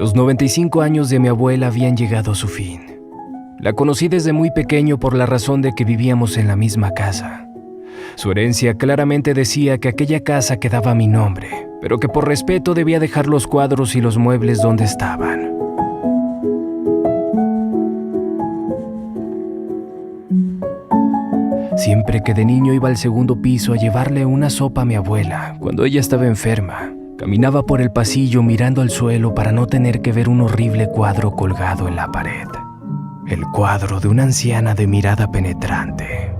Los 95 años de mi abuela habían llegado a su fin. La conocí desde muy pequeño por la razón de que vivíamos en la misma casa. Su herencia claramente decía que aquella casa quedaba a mi nombre, pero que por respeto debía dejar los cuadros y los muebles donde estaban. Siempre que de niño iba al segundo piso a llevarle una sopa a mi abuela, cuando ella estaba enferma, caminaba por el pasillo mirando al suelo para no tener que ver un horrible cuadro colgado en la pared. El cuadro de una anciana de mirada penetrante.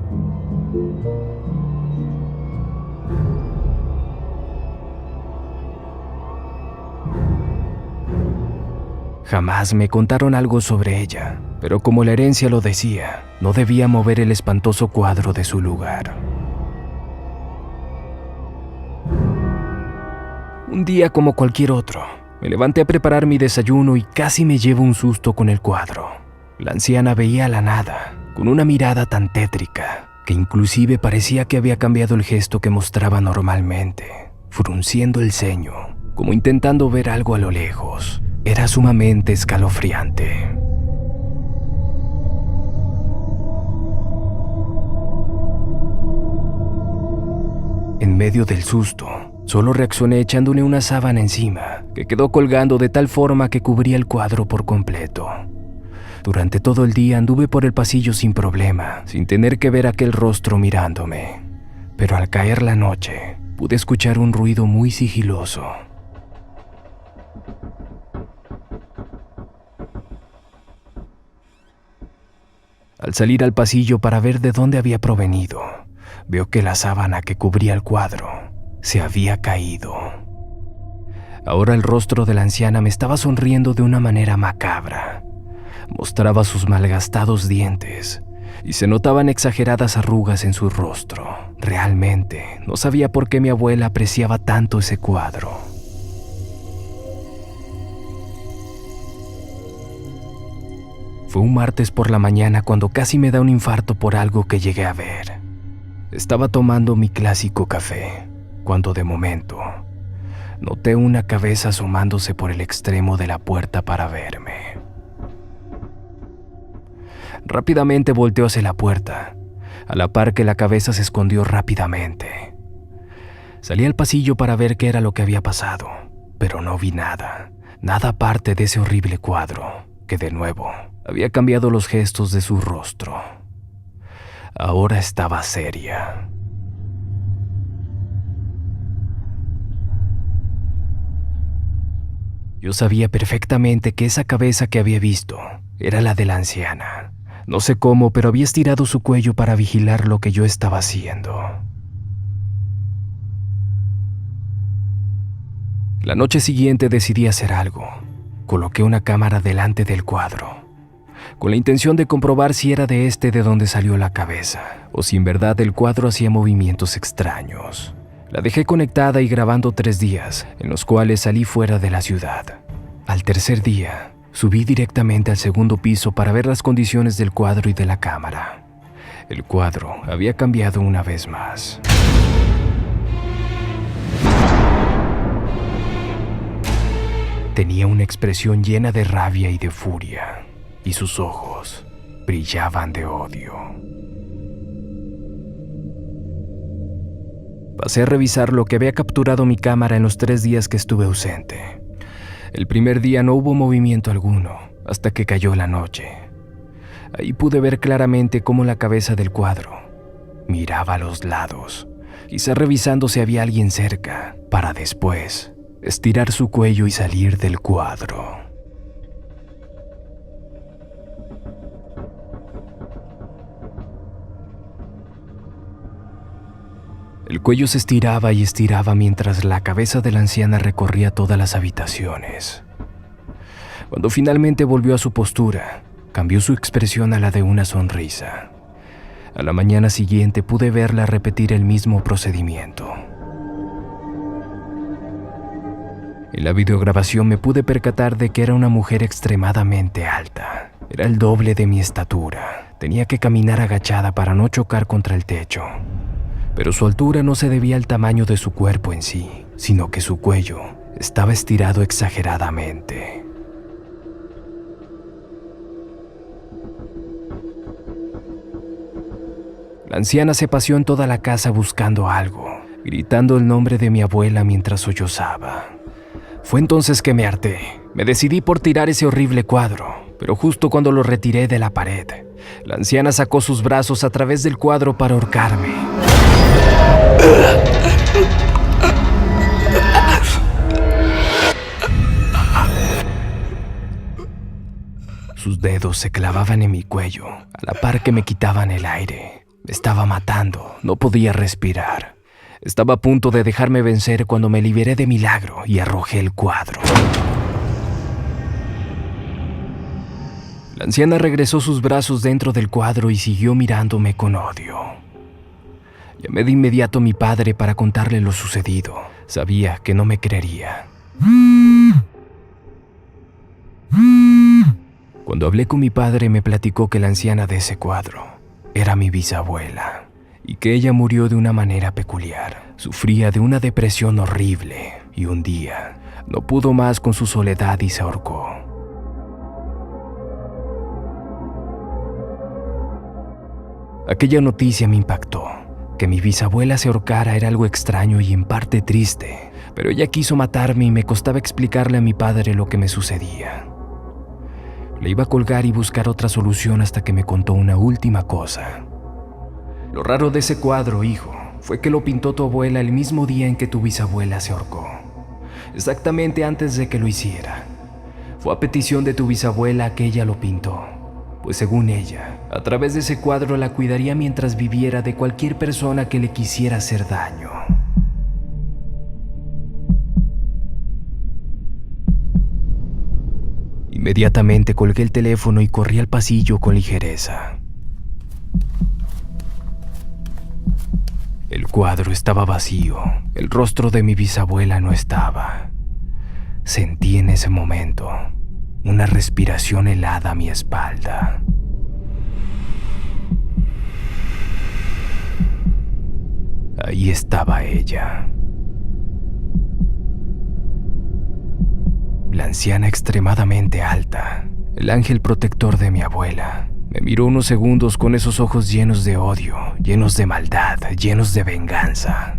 Jamás me contaron algo sobre ella, pero como la herencia lo decía, no debía mover el espantoso cuadro de su lugar. Un día como cualquier otro, me levanté a preparar mi desayuno y casi me llevo un susto con el cuadro. La anciana veía a la nada, con una mirada tan tétrica, que inclusive parecía que había cambiado el gesto que mostraba normalmente, frunciendo el ceño, como intentando ver algo a lo lejos. Era sumamente escalofriante. En medio del susto, solo reaccioné echándole una sábana encima, que quedó colgando de tal forma que cubría el cuadro por completo. Durante todo el día anduve por el pasillo sin problema, sin tener que ver aquel rostro mirándome. Pero al caer la noche, pude escuchar un ruido muy sigiloso. Al salir al pasillo para ver de dónde había provenido, veo que la sábana que cubría el cuadro se había caído. Ahora el rostro de la anciana me estaba sonriendo de una manera macabra. Mostraba sus malgastados dientes y se notaban exageradas arrugas en su rostro. Realmente no sabía por qué mi abuela apreciaba tanto ese cuadro. Fue un martes por la mañana cuando casi me da un infarto por algo que llegué a ver. Estaba tomando mi clásico café, cuando de momento noté una cabeza asomándose por el extremo de la puerta para verme. Rápidamente volteó hacia la puerta, a la par que la cabeza se escondió rápidamente. Salí al pasillo para ver qué era lo que había pasado, pero no vi nada aparte de ese horrible cuadro, que de nuevo había cambiado los gestos de su rostro. Ahora estaba seria. Yo sabía perfectamente que esa cabeza que había visto era la de la anciana. No sé cómo, pero había estirado su cuello para vigilar lo que yo estaba haciendo. La noche siguiente decidí hacer algo. Coloqué una cámara delante del cuadro, con la intención de comprobar si era de donde salió la cabeza, o si en verdad el cuadro hacía movimientos extraños. La dejé conectada y grabando 3 días, en los cuales salí fuera de la ciudad. Al tercer día, subí directamente al segundo piso para ver las condiciones del cuadro y de la cámara. El cuadro había cambiado una vez más. Tenía una expresión llena de rabia y de furia, y sus ojos brillaban de odio. Pasé a revisar lo que había capturado mi cámara en los 3 días que estuve ausente. El primer día no hubo movimiento alguno, hasta que cayó la noche. Ahí pude ver claramente cómo la cabeza del cuadro miraba a los lados, quizá revisando si había alguien cerca, para después estirar su cuello y salir del cuadro. El cuello se estiraba y estiraba mientras la cabeza de la anciana recorría todas las habitaciones. Cuando finalmente volvió a su postura, cambió su expresión a la de una sonrisa. A la mañana siguiente pude verla repetir el mismo procedimiento. En la videograbación me pude percatar de que era una mujer extremadamente alta. Era el doble de mi estatura. Tenía que caminar agachada para no chocar contra el techo. Pero su altura no se debía al tamaño de su cuerpo en sí, sino que su cuello estaba estirado exageradamente. La anciana se paseó en toda la casa buscando algo, gritando el nombre de mi abuela mientras sollozaba. Fue entonces que me harté. Me decidí por tirar ese horrible cuadro, pero justo cuando lo retiré de la pared, la anciana sacó sus brazos a través del cuadro para ahorcarme. Sus dedos se clavaban en mi cuello, a la par que me quitaban el aire. Me estaba matando, no podía respirar. Estaba a punto de dejarme vencer cuando me liberé de milagro y arrojé el cuadro. La anciana regresó sus brazos dentro del cuadro y siguió mirándome con odio. Llamé de inmediato a mi padre para contarle lo sucedido. Sabía que no me creería. Cuando hablé con mi padre me platicó que la anciana de ese cuadro era mi bisabuela y que ella murió de una manera peculiar. Sufría de una depresión horrible y un día no pudo más con su soledad y se ahorcó. Aquella noticia me impactó. Que mi bisabuela se ahorcara era algo extraño y en parte triste, pero ella quiso matarme y me costaba explicarle a mi padre lo que me sucedía. Le iba a colgar y buscar otra solución hasta que me contó una última cosa. Lo raro de ese cuadro, hijo, fue que lo pintó tu abuela el mismo día en que tu bisabuela se ahorcó. Exactamente antes de que lo hiciera. Fue a petición de tu bisabuela que ella lo pintó, pues según ella, a través de ese cuadro la cuidaría mientras viviera de cualquier persona que le quisiera hacer daño. Inmediatamente colgué el teléfono y corrí al pasillo con ligereza. El cuadro estaba vacío, el rostro de mi bisabuela no estaba. Sentí en ese momento una respiración helada a mi espalda. Ahí estaba ella. La anciana extremadamente alta, el ángel protector de mi abuela, me miró unos segundos con esos ojos llenos de odio, llenos de maldad, llenos de venganza.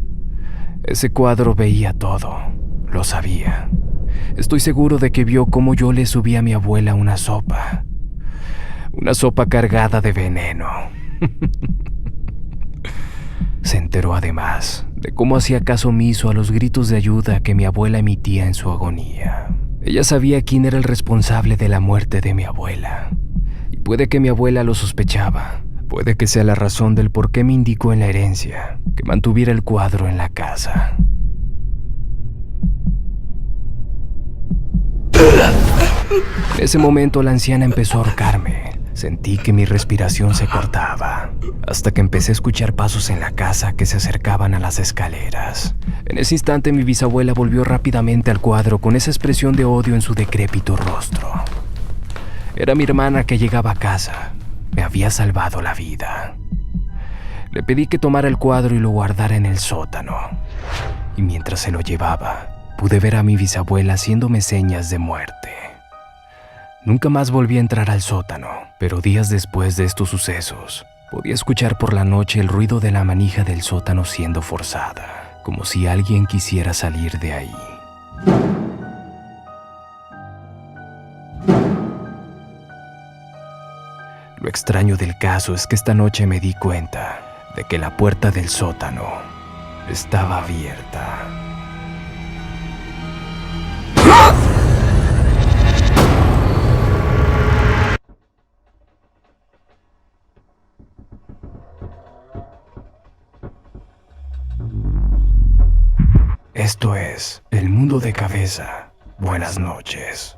Ese cuadro veía todo, lo sabía. Estoy seguro de que vio cómo yo le subí a mi abuela una sopa cargada de veneno. Se enteró además de cómo hacía caso omiso a los gritos de ayuda que mi abuela emitía en su agonía. Ella sabía quién era el responsable de la muerte de mi abuela. Y puede que mi abuela lo sospechaba. Puede que sea la razón del por qué me indicó en la herencia que mantuviera el cuadro en la casa. En ese momento la anciana empezó a ahorcarme. Sentí que mi respiración se cortaba, hasta que empecé a escuchar pasos en la casa que se acercaban a las escaleras. En ese instante mi bisabuela volvió rápidamente al cuadro con esa expresión de odio en su decrépito rostro. Era mi hermana que llegaba a casa. Me había salvado la vida. Le pedí que tomara el cuadro y lo guardara en el sótano. Y mientras se lo llevaba, pude ver a mi bisabuela haciéndome señas de muerte. Nunca más volví a entrar al sótano, pero días después de estos sucesos, podía escuchar por la noche el ruido de la manija del sótano siendo forzada, como si alguien quisiera salir de ahí. Lo extraño del caso es que esta noche me di cuenta de que la puerta del sótano estaba abierta. Esto es El Mundo de Cabeza. Buenas noches.